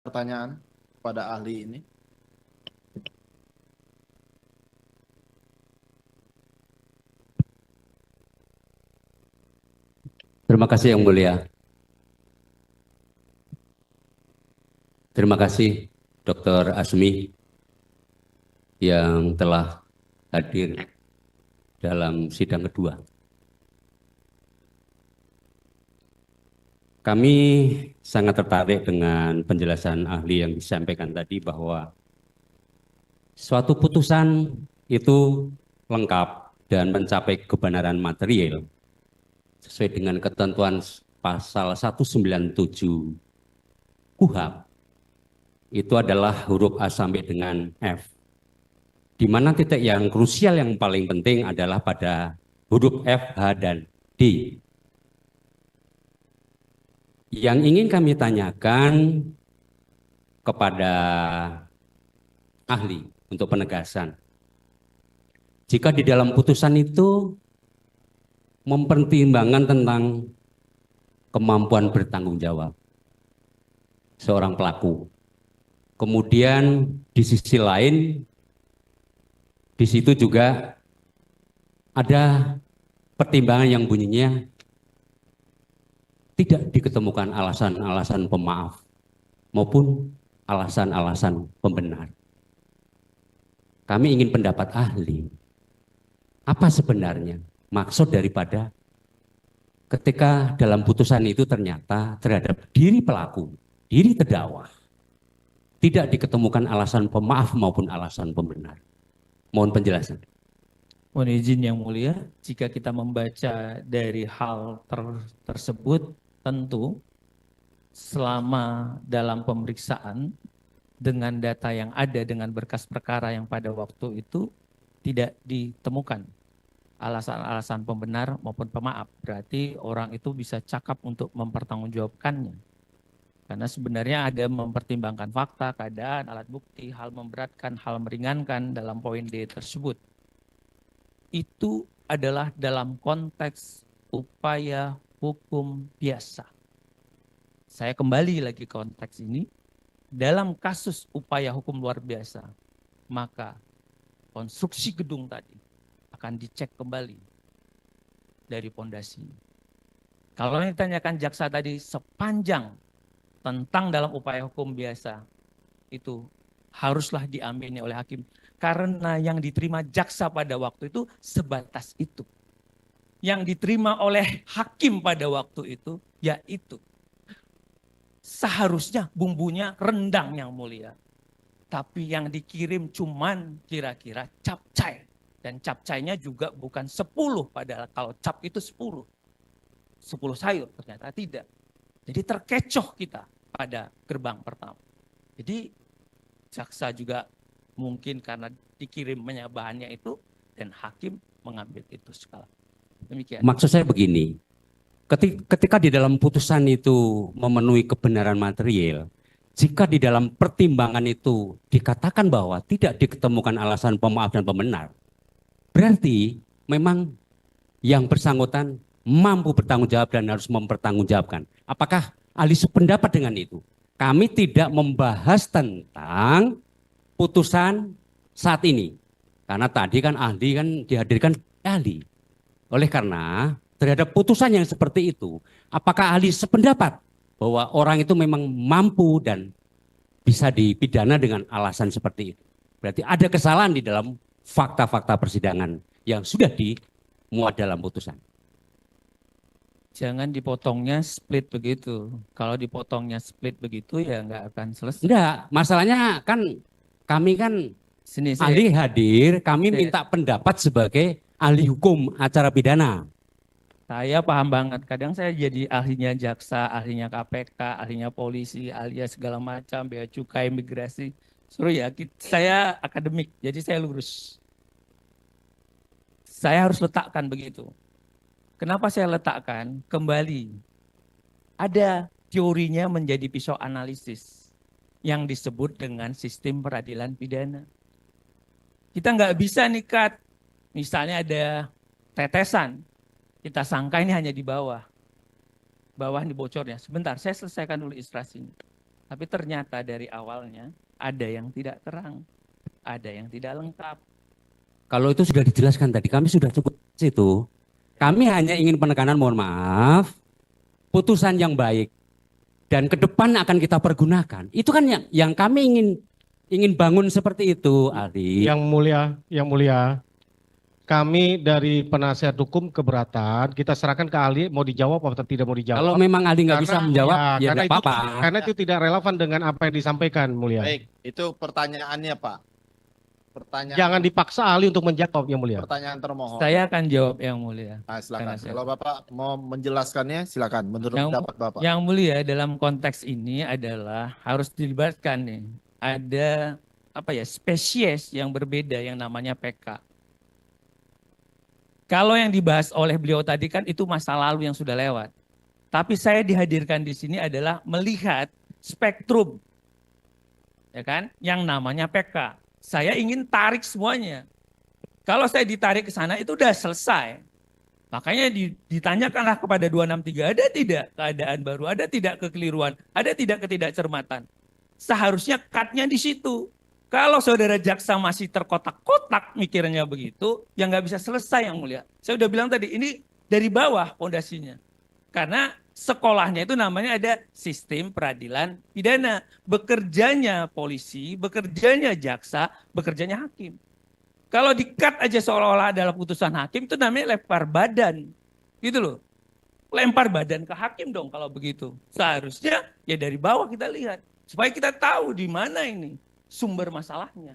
pertanyaan kepada ahli ini. Terima kasih Yang Mulia. Terima kasih Dr. Asmi yang telah hadir dalam sidang kedua. Kami sangat tertarik dengan penjelasan ahli yang disampaikan tadi bahwa suatu putusan itu lengkap dan mencapai kebenaran material sesuai dengan ketentuan pasal 197 KUHP itu adalah huruf A sampai dengan F. Di mana titik yang krusial yang paling penting adalah pada huruf F, H, dan D. Yang ingin kami tanyakan kepada ahli untuk penegasan. Jika di dalam putusan itu mempertimbangkan tentang kemampuan bertanggung jawab seorang pelaku. Kemudian di sisi lain, di situ juga ada pertimbangan yang bunyinya tidak diketemukan alasan-alasan pemaaf maupun alasan-alasan pembenar. Kami ingin pendapat ahli. Apa sebenarnya maksud daripada ketika dalam putusan itu ternyata terhadap diri pelaku, diri terdakwa, tidak diketemukan alasan pemaaf maupun alasan pembenar. Mohon penjelasan. Mohon izin Yang Mulia, jika kita membaca dari hal tersebut, tentu selama dalam pemeriksaan dengan data yang ada dengan berkas perkara yang pada waktu itu tidak ditemukan alasan-alasan pembenar maupun pemaaf. Berarti orang itu bisa cakap untuk mempertanggungjawabkannya. Karena sebenarnya ada mempertimbangkan fakta, keadaan, alat bukti, hal memberatkan, hal meringankan dalam poin D tersebut. Itu adalah dalam konteks upaya hukum biasa. Saya kembali lagi ke konteks ini. Dalam kasus upaya hukum luar biasa, maka konstruksi gedung tadi akan dicek kembali dari pondasi. Kalau yang ditanyakan jaksa tadi sepanjang tentang dalam upaya hukum biasa, itu haruslah diamini oleh hakim. Karena yang diterima jaksa pada waktu itu sebatas itu. Yang diterima oleh hakim pada waktu itu, yaitu seharusnya bumbunya rendang Yang Mulia. Tapi yang dikirim cuman kira-kira capcay. Dan capcaynya juga bukan 10, padahal kalau cap itu 10. 10 sayur, ternyata tidak. Jadi terkecoh kita pada gerbang pertama. Jadi jaksa juga mungkin karena dikirimnya bahannya itu dan hakim mengambil itu skala. Demikian. Maksud saya begini, ketika di dalam putusan itu memenuhi kebenaran material, jika di dalam pertimbangan itu dikatakan bahwa tidak diketemukan alasan pemaaf dan pembenar, berarti memang yang bersangkutan mampu bertanggung jawab dan harus mempertanggungjawabkan. Apakah ahli sependapat dengan itu? Kami tidak membahas tentang putusan saat ini. Karena tadi kan ahli kan dihadirkan ahli. Oleh karena terhadap putusan yang seperti itu, apakah ahli sependapat bahwa orang itu memang mampu dan bisa dipidana dengan alasan seperti itu? Berarti ada kesalahan di dalam fakta-fakta persidangan yang sudah dimuat dalam putusan. Jangan dipotongnya split begitu. Kalau dipotongnya split begitu ya nggak akan selesai. Enggak, masalahnya kan kami kan Sini ahli hadir, kami minta pendapat sebagai ahli hukum acara pidana. Saya paham banget. Kadang saya jadi ahlinya jaksa, ahlinya KPK, ahlinya polisi, ahlinya segala macam, bea cukai, imigrasi. Suruh ya, saya akademik, jadi saya lurus. Saya harus letakkan begitu. Kenapa saya letakkan? Kembali, ada teorinya menjadi pisau analisis yang disebut dengan sistem peradilan pidana. Kita nggak bisa nikat, misalnya ada tetesan, kita sangka ini hanya di bawah. Bawah ini bocornya. Sebentar, saya selesaikan dulu ilustrasinya. Tapi ternyata dari awalnya ada yang tidak terang, ada yang tidak lengkap. Kalau itu sudah dijelaskan tadi, kami sudah cukup di situ. Kami hanya ingin penekanan, mohon maaf, putusan yang baik dan ke depan akan kita pergunakan. Itu kan yang kami ingin bangun seperti itu, Aldi. Yang mulia, kami dari penasihat hukum keberatan, kita serahkan ke ahli mau dijawab atau tidak mau dijawab. Kalau memang Aldi nggak bisa menjawab, ya karena nggak apa-apa. karena itu tidak relevan dengan apa yang disampaikan, mulia. Baik, itu pertanyaannya Pak. Pertanyaan, Jangan dipaksa ahli untuk menjawab, yang mulia. pertanyaan termohon. Saya akan jawab yang mulia. Nah, silakan. Karena saya- Kalau Bapak mau menjelaskannya, silakan. Menurut pendapat Bapak. Yang mulia dalam konteks ini adalah harus dilibatkan nih. Ada spesies yang berbeda yang namanya PK. Kalau yang dibahas oleh beliau tadi kan itu masa lalu yang sudah lewat. Tapi saya dihadirkan di sini adalah melihat spektrum, ya kan, yang namanya PK. Saya ingin tarik semuanya. Kalau saya ditarik ke sana itu udah selesai. Makanya ditanyakanlah kepada 263, ada tidak keadaan baru, ada tidak kekeliruan, ada tidak ketidakcermatan. Seharusnya cut-nya di situ. Kalau saudara jaksa masih terkotak-kotak mikirnya begitu, ya nggak bisa selesai yang mulia. Saya udah bilang tadi, ini dari bawah pondasinya. Karena sekolahnya itu namanya ada sistem peradilan pidana. Bekerjanya polisi, bekerjanya jaksa, bekerjanya hakim. Kalau di-cut aja seolah-olah adalah putusan hakim, itu namanya lempar badan. Gitu loh. Lempar badan ke hakim dong kalau begitu. Seharusnya ya dari bawah kita lihat. Supaya kita tahu di mana ini sumber masalahnya.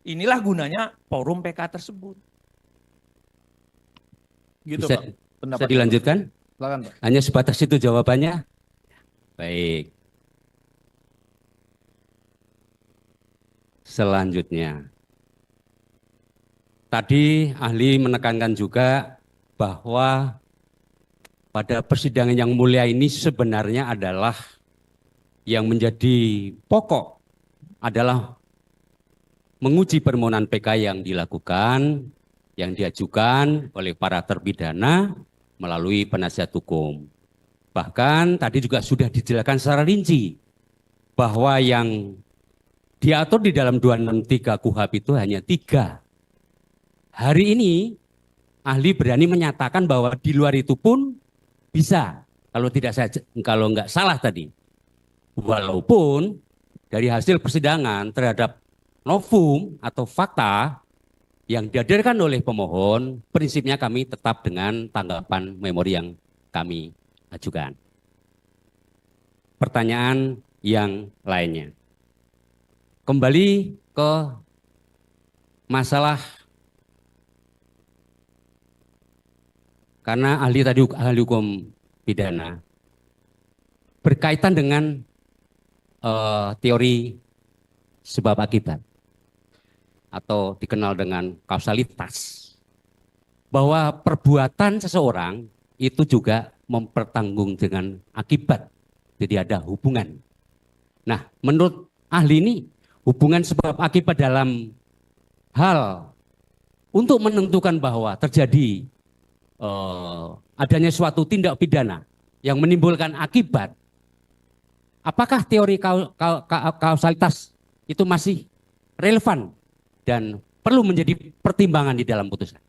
Inilah gunanya forum PK tersebut. Gitu Bisa, Pak. bisa Pendapat. dilanjutkan? Silakan Pak. Hanya sebatas itu jawabannya? Baik. Selanjutnya. Tadi ahli menekankan juga bahwa pada persidangan yang mulia ini sebenarnya adalah yang menjadi pokok adalah menguji permohonan PK yang dilakukan, yang diajukan oleh para terpidana melalui penasihat hukum. Bahkan tadi juga sudah dijelaskan secara rinci bahwa yang diatur di dalam 263 KUHP itu hanya 3. Hari ini ahli berani menyatakan bahwa di luar itu pun bisa, kalau nggak salah tadi. Walaupun dari hasil persidangan terhadap novum atau fakta yang dihadirkan oleh pemohon, prinsipnya kami tetap dengan tanggapan memori yang kami ajukan. Pertanyaan yang lainnya. Kembali ke masalah, karena ahli tadi ahli hukum pidana berkaitan dengan teori sebab akibat atau dikenal dengan kausalitas, bahwa perbuatan seseorang itu juga mempertanggung dengan akibat, jadi ada hubungan. Nah, menurut ahli ini hubungan sebab akibat dalam hal untuk menentukan bahwa terjadi adanya suatu tindak pidana yang menimbulkan akibat, apakah teori kausalitas itu masih relevan dan perlu menjadi pertimbangan di dalam putusan?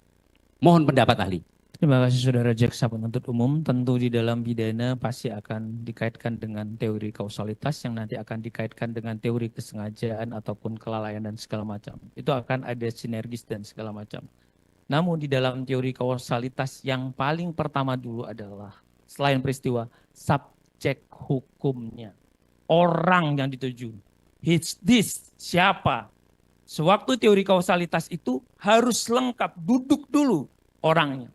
Mohon pendapat ahli. Terima kasih saudara jaksa penuntut umum. Tentu di dalam pidana pasti akan dikaitkan dengan teori kausalitas yang nanti akan dikaitkan dengan teori kesengajaan ataupun kelalaian dan segala macam. Itu akan ada sinergis dan segala macam. Namun di dalam teori kausalitas yang paling pertama dulu adalah selain peristiwa, subjek hukumnya. Orang yang dituju. This, siapa? Sewaktu teori kausalitas itu harus lengkap, duduk dulu orangnya.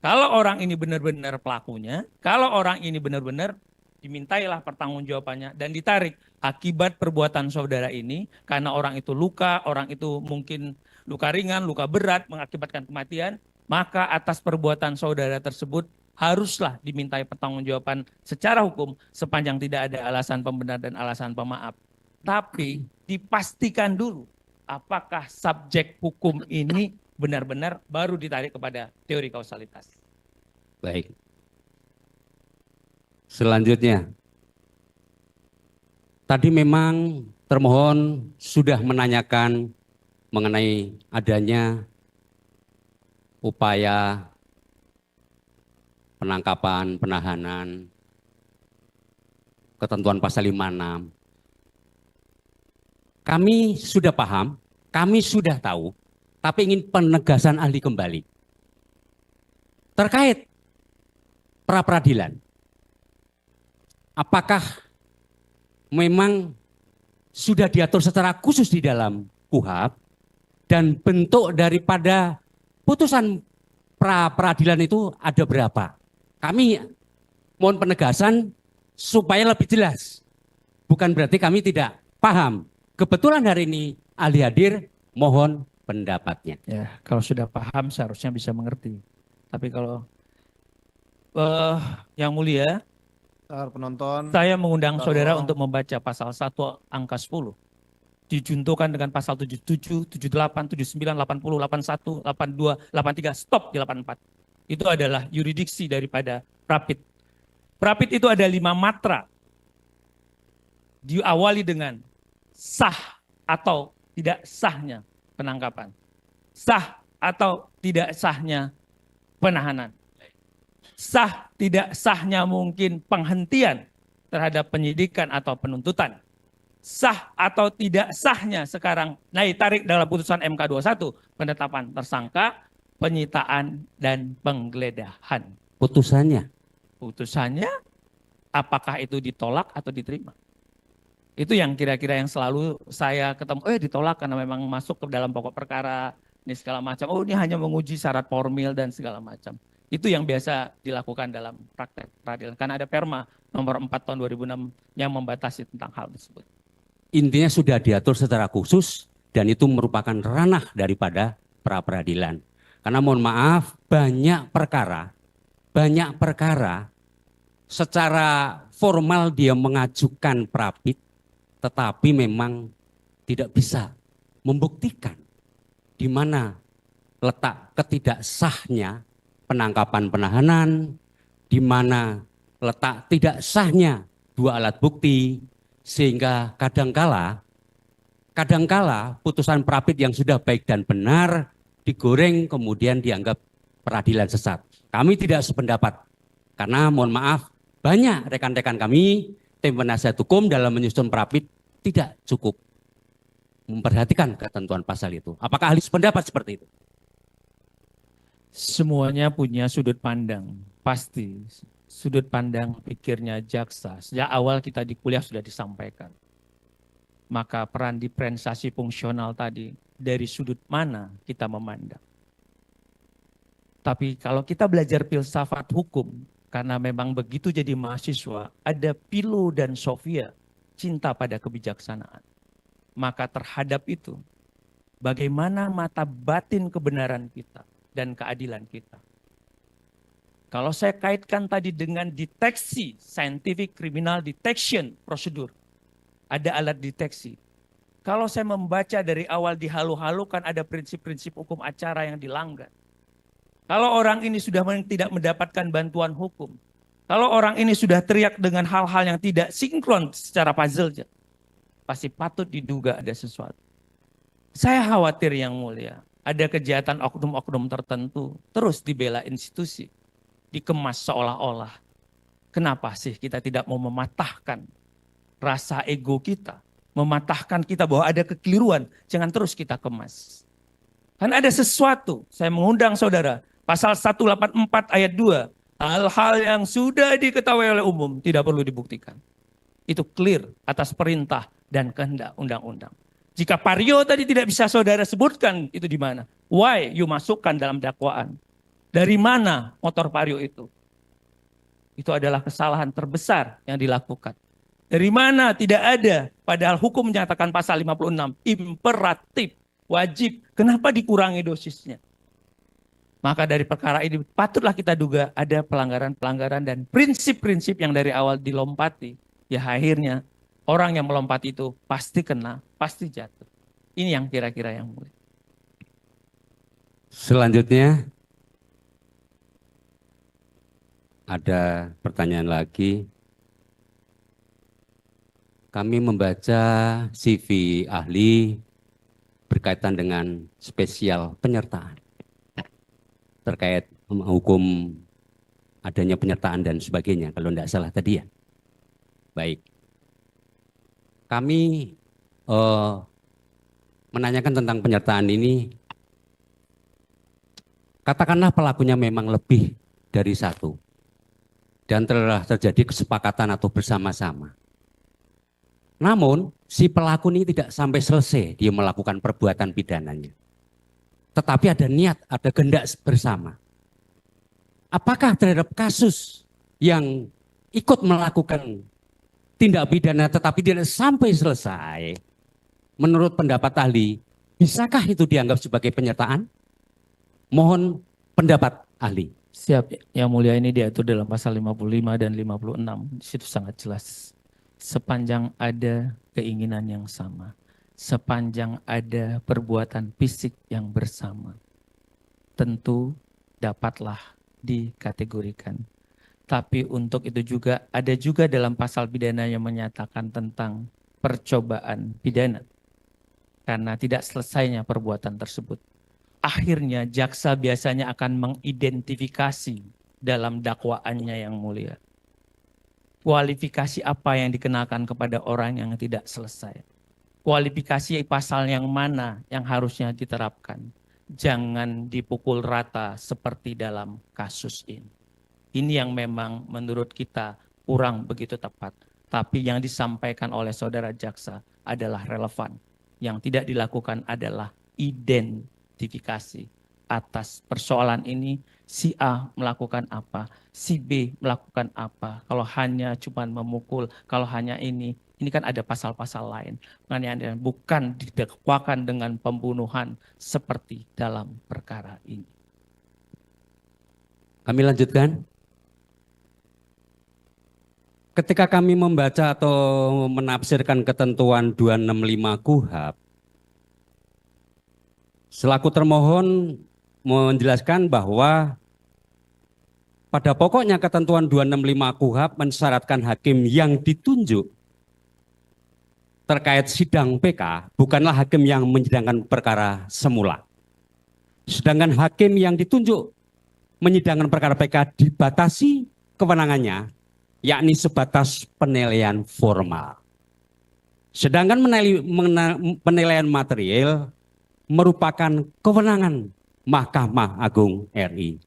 Kalau orang ini benar-benar pelakunya, kalau orang ini benar-benar dimintailah pertanggungjawabannya dan ditarik akibat perbuatan saudara ini karena orang itu luka, orang itu mungkin luka ringan, luka berat mengakibatkan kematian, maka atas perbuatan saudara tersebut haruslah dimintai pertanggungjawaban secara hukum sepanjang tidak ada alasan pembenar dan alasan pemaaf. Tapi dipastikan dulu apakah subjek hukum ini benar-benar baru ditarik kepada teori kausalitas. Baik. Selanjutnya, tadi memang termohon sudah menanyakan mengenai adanya upaya penangkapan, penahanan, ketentuan pasal 56. Kami sudah paham, kami sudah tahu, tapi ingin penegasan ahli kembali. Terkait pra-peradilan, apakah memang sudah diatur secara khusus di dalam KUHP dan bentuk daripada putusan pra-peradilan itu ada berapa? Kami mohon penegasan supaya lebih jelas. Bukan berarti kami tidak paham. Kebetulan hari ini ahli hadir, mohon pendapatnya. Ya, kalau sudah paham seharusnya bisa mengerti. Tapi kalau yang mulia, Penonton. saya mengundang Bentar, saudara tolong. untuk membaca pasal 1 angka 10. Dijuntukan dengan pasal 77, 78, 79, 80, 81, 82, 83, stop di 84. Itu adalah yuridiksi daripada Prapit. Prapit itu ada 5 matra. Diawali dengan sah atau tidak sahnya penangkapan. Sah atau tidak sahnya penahanan. Sah tidak sahnya mungkin penghentian terhadap penyidikan atau penuntutan. Sah atau tidak sahnya sekarang tarik dalam putusan MK 21 penetapan tersangka, penyitaan dan penggeledahan. Putusannya. Putusannya apakah itu ditolak atau diterima? Itu yang kira-kira yang selalu saya ketemu, ditolak karena memang masuk ke dalam pokok perkara, ini segala macam. Oh, ini hanya menguji syarat formil dan segala macam. Itu yang biasa dilakukan dalam praktek peradilan. Karena ada Perma nomor 4 tahun 2006 yang membatasi tentang hal tersebut. Intinya sudah diatur secara khusus dan itu merupakan ranah daripada pra-peradilan. Karena mohon maaf, banyak perkara secara formal dia mengajukan Prapit, tetapi memang tidak bisa membuktikan di mana letak ketidaksahnya penangkapan penahanan, di mana letak tidak sahnya 2 alat bukti, sehingga kadangkala putusan Prapit yang sudah baik dan benar digoreng kemudian dianggap peradilan sesat. Kami tidak sependapat karena mohon maaf banyak rekan-rekan kami tim penasihat hukum dalam menyusun Prapit tidak cukup memperhatikan ketentuan pasal itu. Apakah ahli sependapat seperti itu? Semuanya punya sudut pandang, pasti. Sudut pandang pikirnya jaksa. Sejak awal kita di kuliah sudah disampaikan. Maka peran diferensiasi fungsional tadi, dari sudut mana kita memandang. Tapi kalau kita belajar filsafat hukum, karena memang begitu jadi mahasiswa, ada Philo dan Sophia, cinta pada kebijaksanaan. Maka terhadap itu, bagaimana mata batin kebenaran kita dan keadilan kita. Kalau saya kaitkan tadi dengan deteksi, scientific criminal detection prosedur, ada alat deteksi. Kalau saya membaca dari awal dihalu-halukan ada prinsip-prinsip hukum acara yang dilanggar. Kalau orang ini sudah tidak mendapatkan bantuan hukum, kalau orang ini sudah teriak dengan hal-hal yang tidak sinkron secara puzzle, pasti patut diduga ada sesuatu. Saya khawatir yang mulia, ada kejahatan oknum-oknum tertentu terus dibela institusi, dikemas seolah-olah. Kenapa sih kita tidak mau mematahkan rasa ego kita, mematahkan kita bahwa ada kekeliruan, jangan terus kita kemas. Kan ada sesuatu, saya mengundang saudara, pasal 184 ayat 2, hal-hal yang sudah diketahui oleh umum tidak perlu dibuktikan. Itu clear atas perintah dan kehendak undang-undang. Jika Vario tadi tidak bisa saudara sebutkan itu di mana, why you masukkan dalam dakwaan? Dari mana motor Vario itu? Itu adalah kesalahan terbesar yang dilakukan. Dari mana tidak ada, padahal hukum menyatakan pasal 56, imperatif, wajib, kenapa dikurangi dosisnya? Maka dari perkara ini patutlah kita duga ada pelanggaran-pelanggaran dan prinsip-prinsip yang dari awal dilompati. Ya akhirnya orang yang melompat itu pasti kena, pasti jatuh. Ini yang kira-kira yang mulia. Selanjutnya ada pertanyaan lagi. kami membaca CV ahli berkaitan dengan spesial penyertaan terkait hukum adanya penyertaan dan sebagainya, kalau tidak salah tadi ya. Baik, kami menanyakan tentang penyertaan ini. Katakanlah pelakunya memang lebih dari satu dan telah terjadi kesepakatan atau bersama-sama. Namun si pelaku ini tidak sampai selesai dia melakukan perbuatan pidananya. Tetapi ada niat, ada kehendak bersama. Apakah terhadap kasus yang ikut melakukan tindak pidana tetapi tidak sampai selesai, menurut pendapat ahli, bisakah itu dianggap sebagai penyertaan? Mohon pendapat ahli. Siap, Yang Mulia, ini diatur dalam pasal 55 dan 56. Di situ sangat jelas. Sepanjang ada keinginan yang sama, sepanjang ada perbuatan fisik yang bersama, tentu dapatlah dikategorikan. Tapi untuk itu juga ada juga dalam pasal pidana yang menyatakan tentang percobaan pidana. Karena tidak selesainya perbuatan tersebut. Akhirnya jaksa biasanya akan mengidentifikasi dalam dakwaannya yang mulia. Kualifikasi apa yang dikenakan kepada orang yang tidak selesai. Kualifikasi pasal yang mana yang harusnya diterapkan. Jangan dipukul rata seperti dalam kasus ini. Ini yang memang menurut kita kurang begitu tepat. Tapi yang disampaikan oleh saudara jaksa adalah relevan. Yang tidak dilakukan adalah identifikasi atas persoalan ini. Si A melakukan apa, si B melakukan apa. Kalau hanya cuma memukul, kalau hanya ini kan ada pasal-pasal lain. Penganiayaan bukan didakwakan dengan pembunuhan seperti dalam perkara ini. Kami lanjutkan. Ketika kami membaca atau menafsirkan ketentuan 265 KUHP, selaku termohon menjelaskan bahwa pada pokoknya ketentuan 265 KUHP mensyaratkan hakim yang ditunjuk terkait sidang PK bukanlah hakim yang menyidangkan perkara semula. Sedangkan hakim yang ditunjuk menyidangkan perkara PK dibatasi kewenangannya, yakni sebatas penilaian formal. Sedangkan penilaian material merupakan kewenangan Mahkamah Agung RI.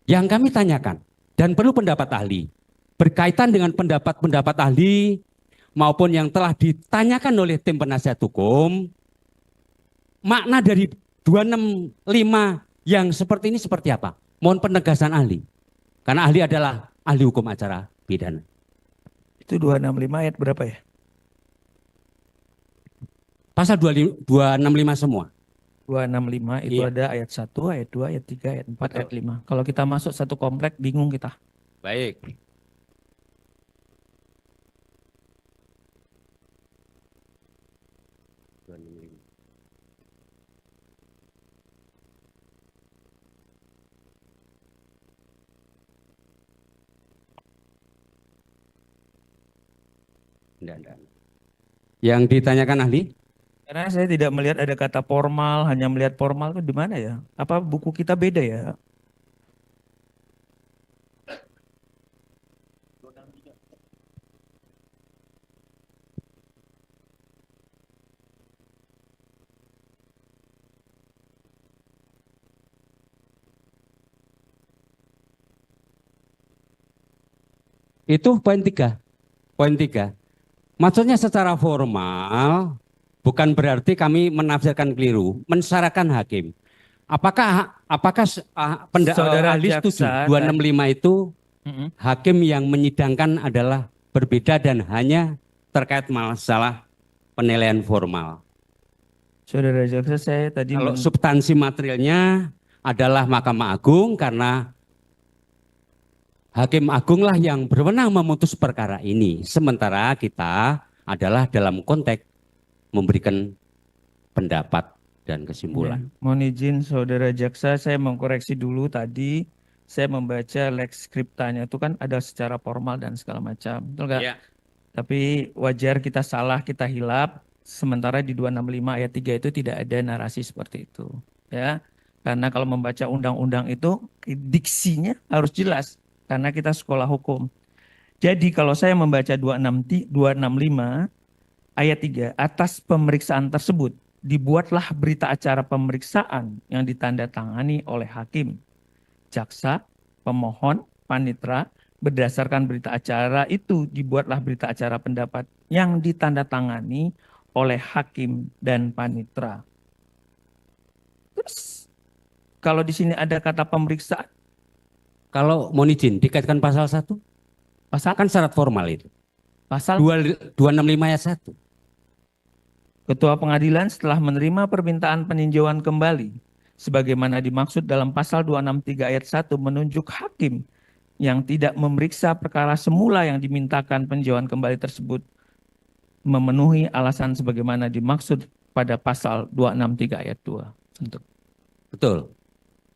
Yang kami tanyakan dan perlu pendapat ahli berkaitan dengan pendapat ahli maupun yang telah ditanyakan oleh tim penasihat hukum, makna dari 265 yang seperti ini seperti apa? Mohon penegasan ahli. Karena ahli adalah ahli hukum acara pidana. Itu 265 ayat berapa ya? Pasal 265 semua. 265 itu Iya. ada ayat 1, ayat 2, ayat 3, ayat 4, Betul. ayat 5. Kalau kita masuk satu komplek bingung kita. Baik. Enggak. Yang ditanyakan ahli? Karena saya tidak melihat ada kata formal, hanya melihat formal itu di mana ya? Apa buku kita beda ya? Itu poin 3. Poin 3. Maksudnya secara formal bukan berarti kami menafsirkan keliru, mensyaratkan hakim. Apakah Saudara ahli setuju jaksa 265 itu Mm-mm. hakim yang menyidangkan adalah berbeda dan hanya terkait masalah penilaian formal. Saudara jaksa, saya tadi Kalau substansi materialnya adalah Mahkamah Agung karena Hakim Agung lah yang berwenang memutus perkara ini. Sementara kita adalah dalam konteks memberikan pendapat dan kesimpulan. Ya, mohon izin saudara jaksa, saya mengkoreksi dulu tadi. Saya membaca lex scriptanya itu kan ada secara formal dan segala macam. Betul nggak? Ya. Tapi wajar kita salah, kita hilap. Sementara di 265 ayat 3 itu tidak ada narasi seperti itu. Ya, karena kalau membaca undang-undang itu diksinya harus jelas. Karena kita sekolah hukum. Jadi kalau saya membaca 265 ayat 3, atas pemeriksaan tersebut dibuatlah berita acara pemeriksaan yang ditandatangani oleh hakim, jaksa, pemohon, panitera. Berdasarkan berita acara itu dibuatlah berita acara pendapat yang ditandatangani oleh hakim dan panitera. Terus kalau di sini ada kata pemeriksaan, Kalau mohon izin dikaitkan pasal 1, pasal kan syarat formal itu. pasal 265 ayat 1. Ketua pengadilan setelah menerima permintaan peninjauan kembali sebagaimana dimaksud dalam pasal 263 ayat 1 menunjuk hakim yang tidak memeriksa perkara semula yang dimintakan peninjauan kembali tersebut memenuhi alasan sebagaimana dimaksud pada pasal 263 ayat 2. Untuk Betul.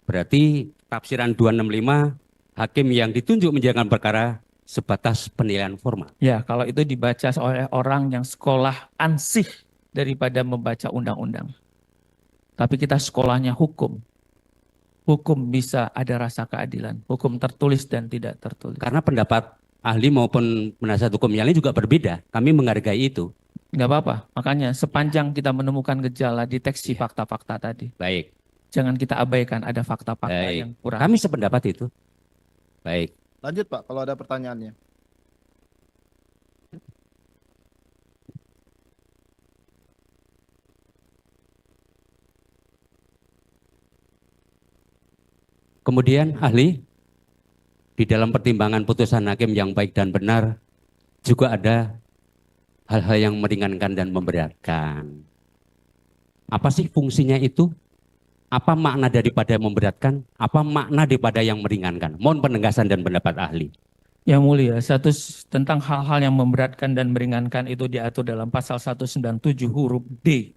Berarti tafsiran 265 hakim yang ditunjuk menjalankan perkara sebatas penilaian formal. ya, kalau itu dibaca oleh orang yang sekolah ansih daripada membaca undang-undang. Tapi kita sekolahnya hukum. Hukum bisa ada rasa keadilan. Hukum tertulis dan tidak tertulis. Karena pendapat ahli maupun penasihat hukum yang lain juga berbeda. Kami menghargai itu. Nggak apa-apa. Makanya sepanjang kita menemukan gejala deteksi fakta-fakta tadi. Baik. Jangan kita abaikan ada fakta-fakta Baik. yang kurang. Kami sependapat itu. Baik. Lanjut Pak, kalau ada pertanyaannya. Kemudian ahli, di dalam pertimbangan putusan hakim yang baik dan benar juga ada hal-hal yang meringankan dan memberatkan. Apa sih fungsinya itu? Apa makna daripada yang memberatkan? Apa makna daripada yang meringankan? Mohon penegasan dan pendapat ahli. Yang mulia, tentang hal-hal yang memberatkan dan meringankan itu diatur dalam pasal 197 huruf D.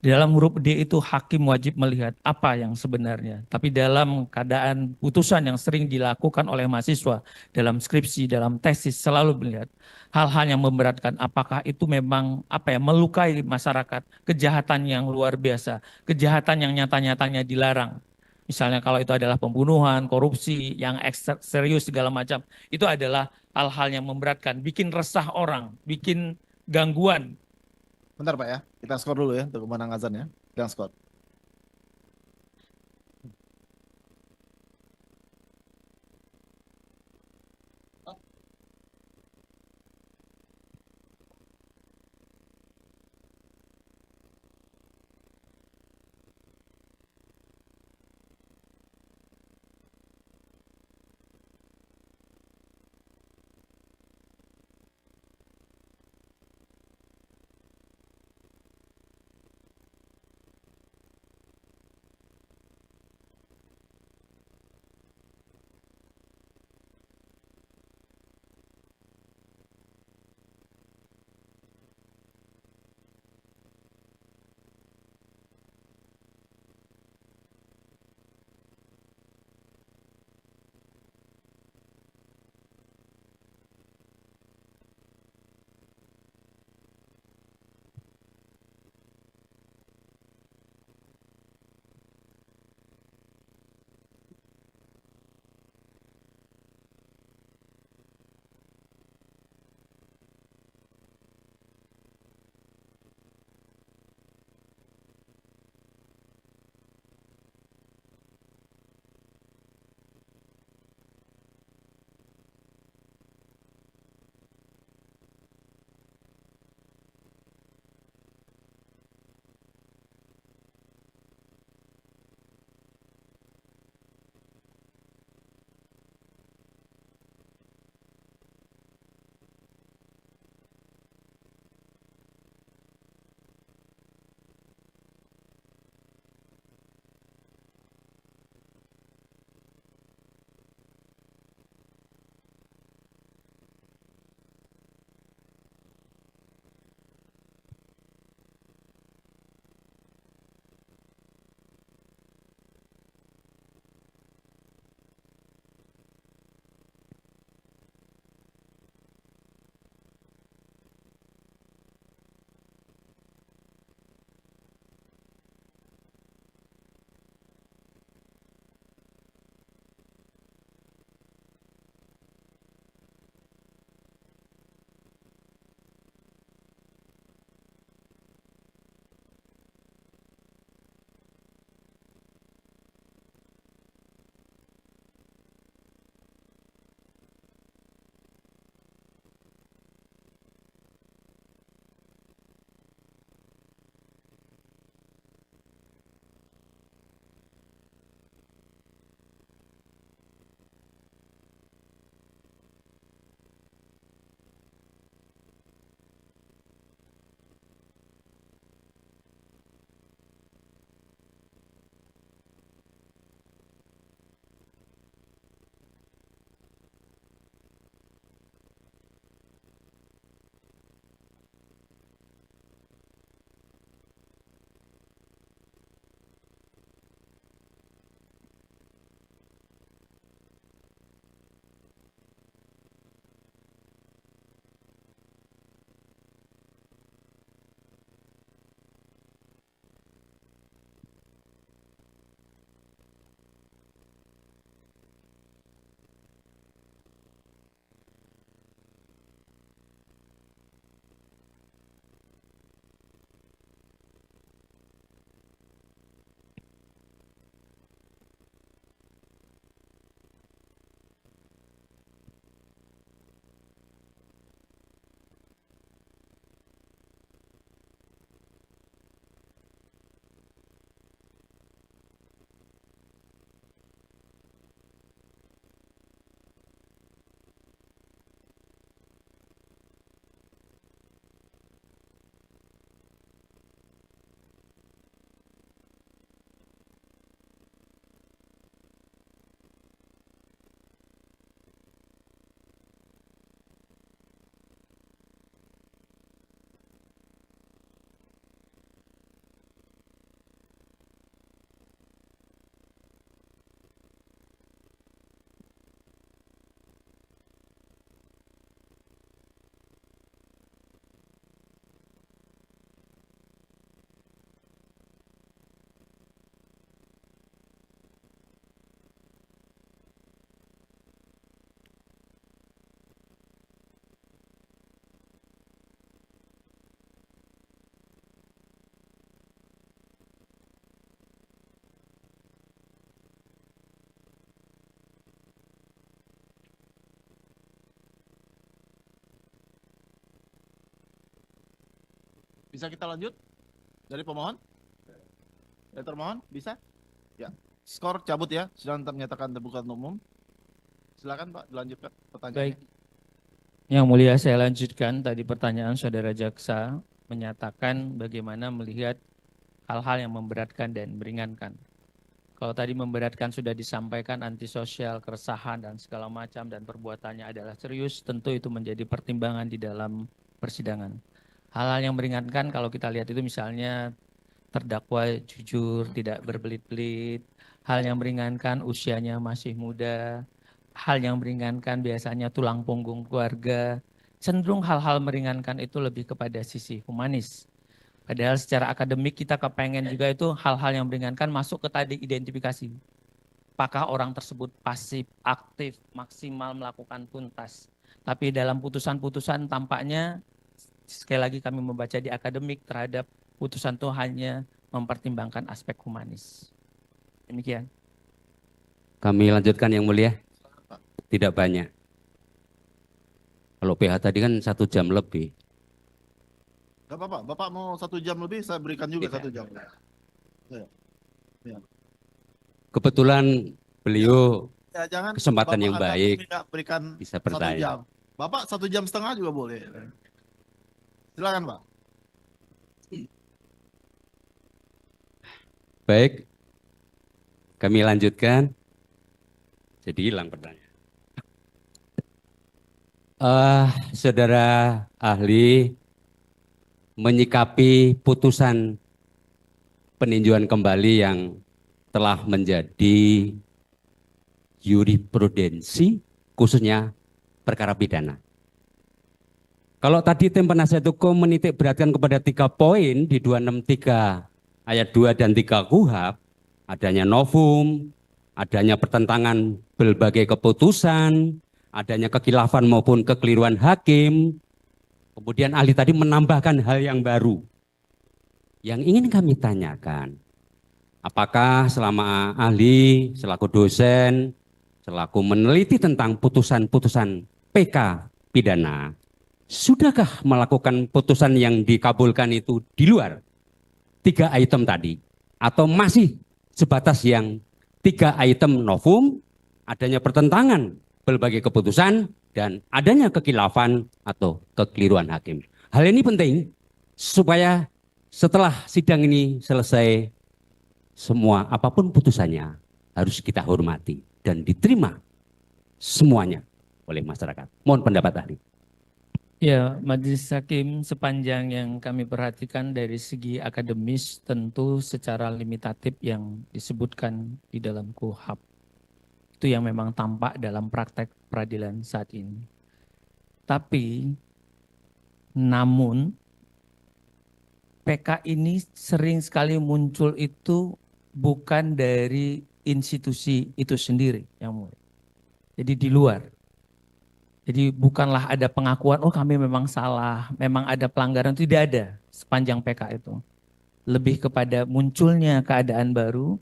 Di dalam huruf D itu hakim wajib melihat apa yang sebenarnya. Tapi dalam keadaan putusan yang sering dilakukan oleh mahasiswa dalam skripsi, dalam tesis selalu melihat hal-hal yang memberatkan. Apakah itu memang melukai masyarakat, kejahatan yang luar biasa, kejahatan yang nyata-nyatanya dilarang. Misalnya kalau itu adalah pembunuhan, korupsi, yang serius segala macam. Itu adalah hal-hal yang memberatkan, bikin resah orang, bikin gangguan. Bentar Pak ya, kita skor dulu ya untuk kemenangan azan ya. Kita skor. Bisa kita lanjut? Dari pemohon? Dari termohon? Bisa? Ya. Skor cabut ya. Sidang tetap menyatakan terbuka untuk umum. Silakan Pak, dilanjutkan pertanyaannya. Baik. Yang mulia, saya lanjutkan tadi pertanyaan saudara jaksa menyatakan bagaimana melihat hal-hal yang memberatkan dan meringankan. Kalau tadi memberatkan sudah disampaikan antisosial, keresahan dan segala macam dan perbuatannya adalah serius, tentu itu menjadi pertimbangan di dalam persidangan. Hal-hal yang meringankan kalau kita lihat itu misalnya terdakwa jujur, tidak berbelit-belit, hal yang meringankan usianya masih muda, hal yang meringankan biasanya tulang punggung keluarga, cenderung hal-hal meringankan itu lebih kepada sisi humanis. Padahal secara akademik kita kepengen juga itu hal-hal yang meringankan masuk ke tadi identifikasi. Apakah orang tersebut pasif, aktif, maksimal melakukan tuntas. Tapi dalam putusan-putusan tampaknya, sekali lagi kami membaca di akademik terhadap putusan itu hanya mempertimbangkan aspek humanis. Demikian. Kami lanjutkan yang mulia. Tidak banyak. Kalau PH tadi kan 1 jam lebih. Gak apa-apa, Bapak mau 1 jam lebih, saya berikan juga Tidak. 1 jam. Kebetulan beliau Ya, jangan kesempatan Bapak yang Anda baik tidak berikan bisa 1 bertanya. jam. Bapak 1,5 jam juga boleh. Silakan Pak. Baik, kami lanjutkan. Jadi hilang pertanyaan. Saudara ahli menyikapi putusan peninjauan kembali yang telah menjadi jurisprudensi khususnya perkara pidana. Kalau tadi tim penasihat hukum menitik beratkan kepada 3 poin di 263 ayat 2 dan 3 KUHP, adanya novum, adanya pertentangan berbagai keputusan, adanya kekhilafan maupun kekeliruan hakim. Kemudian ahli tadi menambahkan hal yang baru. Yang ingin kami tanyakan, apakah selama ahli selaku dosen, selaku meneliti tentang putusan-putusan PK pidana, sudahkah melakukan putusan yang dikabulkan itu di luar 3 item tadi? Atau masih sebatas yang 3 item novum, adanya pertentangan berbagai keputusan, dan adanya kekhilafan atau kekeliruan hakim. Hal ini penting supaya setelah sidang ini selesai, semua apapun putusannya harus kita hormati dan diterima semuanya oleh masyarakat. Mohon pendapat ahli. Ya, Majelis Hakim sepanjang yang kami perhatikan dari segi akademis tentu secara limitatif yang disebutkan di dalam KUHP. Itu yang memang tampak dalam praktek peradilan saat ini. Tapi, namun PK ini sering sekali muncul itu bukan dari institusi itu sendiri, yang mulia. Jadi di luar. Jadi bukanlah ada pengakuan, oh kami memang salah, memang ada pelanggaran, tidak ada sepanjang PK itu. Lebih kepada munculnya keadaan baru,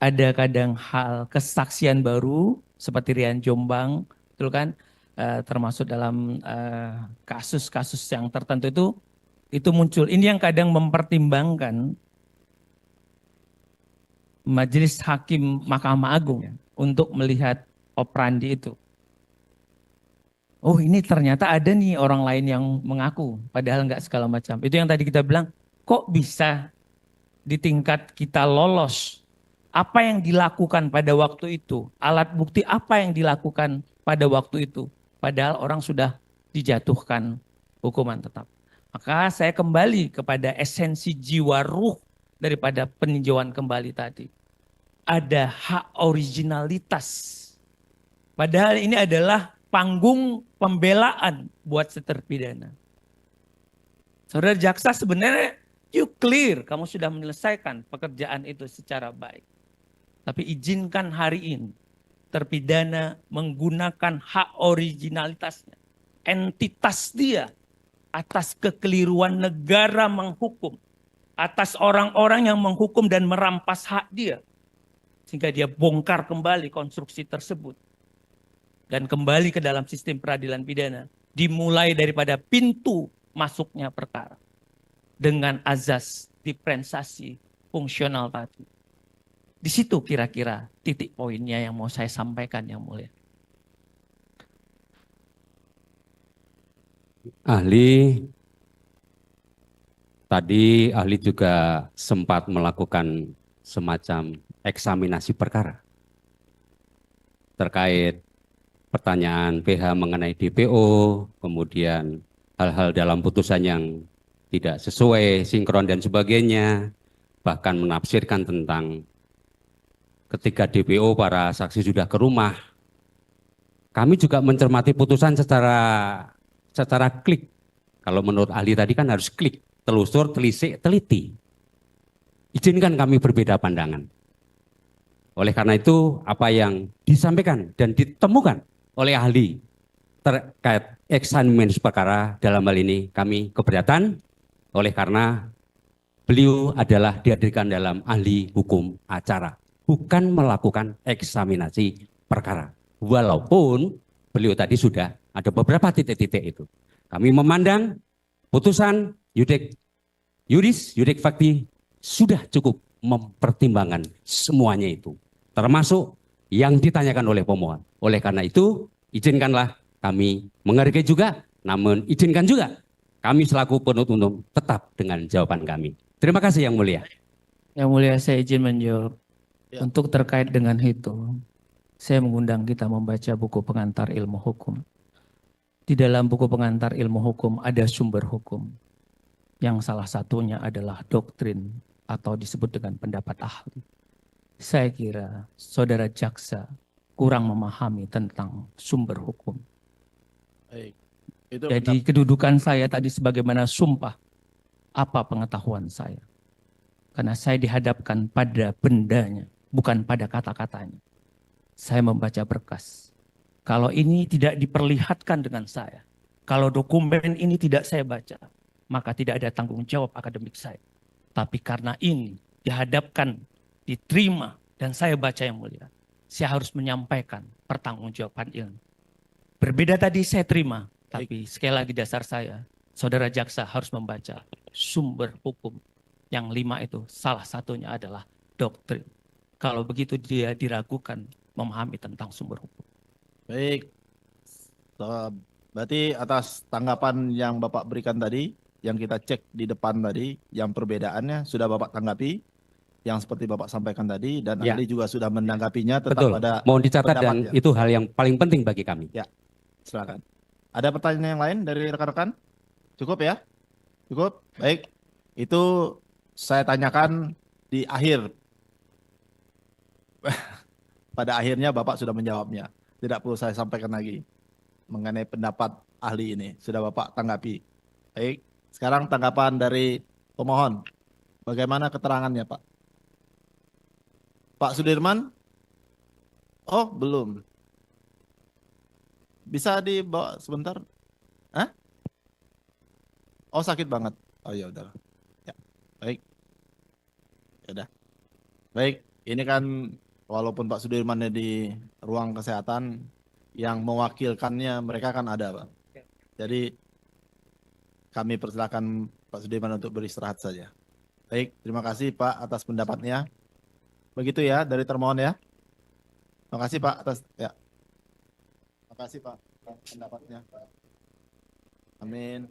ada kadang hal kesaksian baru, seperti Rian Jombang, betul kan? Termasuk dalam kasus-kasus yang tertentu itu muncul. Ini yang kadang mempertimbangkan Majelis Hakim Mahkamah Agung untuk melihat operandi itu. Oh ini ternyata ada nih orang lain yang mengaku, padahal enggak segala macam. Itu yang tadi kita bilang, kok bisa di tingkat kita lolos? Apa yang dilakukan pada waktu itu? Alat bukti apa yang dilakukan pada waktu itu? Padahal orang sudah dijatuhkan hukuman tetap. Maka saya kembali kepada esensi jiwa ruh daripada peninjauan kembali tadi. Ada hak originalitas. Padahal ini adalah panggung pembelaan buat si terpidana. Saudara jaksa sebenarnya you clear, kamu sudah menyelesaikan pekerjaan itu secara baik. Tapi izinkan hari ini terpidana menggunakan hak originalitasnya, entitas dia atas kekeliruan negara menghukum, atas orang-orang yang menghukum dan merampas hak dia. Sehingga dia bongkar kembali konstruksi tersebut. Dan kembali ke dalam sistem peradilan pidana. Dimulai daripada pintu masuknya perkara. dengan azas diferensiasi fungsional tadi. Di situ kira-kira titik poinnya yang mau saya sampaikan yang mulia. Ahli, tadi ahli juga sempat melakukan semacam eksaminasi perkara terkait pertanyaan PH mengenai DPO, kemudian hal-hal dalam putusan yang tidak sesuai, sinkron dan sebagainya, bahkan menafsirkan tentang ketika DPO para saksi sudah ke rumah. Kami juga mencermati putusan secara klik. Kalau menurut ahli tadi kan harus klik, telusur, telisik, teliti. Izinkan kami berbeda pandangan. Oleh karena itu, apa yang disampaikan dan ditemukan oleh ahli terkait eksaminasi perkara dalam hal ini kami keberatan, oleh karena beliau adalah dihadirkan dalam ahli hukum acara, bukan melakukan eksaminasi perkara. Walaupun beliau tadi sudah ada beberapa titik-titik itu. Kami memandang putusan yudik fakti sudah cukup mempertimbangkan semuanya itu, termasuk yang ditanyakan oleh pemohon. Oleh karena itu, izinkanlah kami menghargai juga, namun izinkan juga kami selaku penuntut umum tetap dengan jawaban kami. Terima kasih Yang Mulia. Yang mulia saya izin menjawab. Ya. Untuk terkait dengan itu, saya mengundang kita membaca buku pengantar ilmu hukum. Di dalam buku pengantar ilmu hukum ada sumber hukum. Yang salah satunya adalah doktrin atau disebut dengan pendapat ahli. Saya kira saudara jaksa kurang memahami tentang sumber hukum. Baik. Itu Jadi kedudukan saya tadi sebagaimana sumpah, apa pengetahuan saya? Karena saya dihadapkan pada bendanya, bukan pada kata-katanya. Saya membaca berkas. Kalau ini tidak diperlihatkan dengan saya, kalau dokumen ini tidak saya baca, maka tidak ada tanggung jawab akademik saya. Tapi karena ini dihadapkan, diterima, dan saya baca yang mulia, saya harus menyampaikan pertanggungjawaban ilmu. Berbeda tadi saya terima, tapi sekali lagi dasar saya, saudara jaksa harus membaca sumber hukum. Yang 5 itu salah satunya adalah doktrin. Kalau begitu dia diragukan memahami tentang sumber hukum. baik. Berarti atas tanggapan yang Bapak berikan tadi, yang kita cek di depan tadi, yang perbedaannya sudah Bapak tanggapi, yang seperti Bapak sampaikan tadi, dan Ya. ahli juga sudah menanggapinya tetap Betul, pada mohon dicatat dan pendapatnya. itu hal yang paling penting bagi kami. Silakan. Ada pertanyaan yang lain dari rekan-rekan? Cukup ya? Cukup? Baik. Itu saya tanyakan di akhir. Pada akhirnya Bapak sudah menjawabnya. Tidak perlu saya sampaikan lagi mengenai pendapat ahli ini. Sudah Bapak tanggapi. Baik. Sekarang tanggapan dari pemohon. Bagaimana keterangannya, Pak? Pak Sudirman? Oh, belum. Bisa dibawa sebentar? Hah? Oh, sakit banget. Oh, ya udah. Ya. Baik. Ya udah. Baik, ini kan walaupun Pak Sudirman di ruang kesehatan, yang mewakilkannya mereka kan ada, Pak. Jadi kami persilakan Pak Sudirman untuk beristirahat saja. Baik, terima kasih Pak atas pendapatnya. Begitu ya dari termohon ya. Terima kasih Pak atas ya. Terima kasih Pak atas pendapatnya. Amin.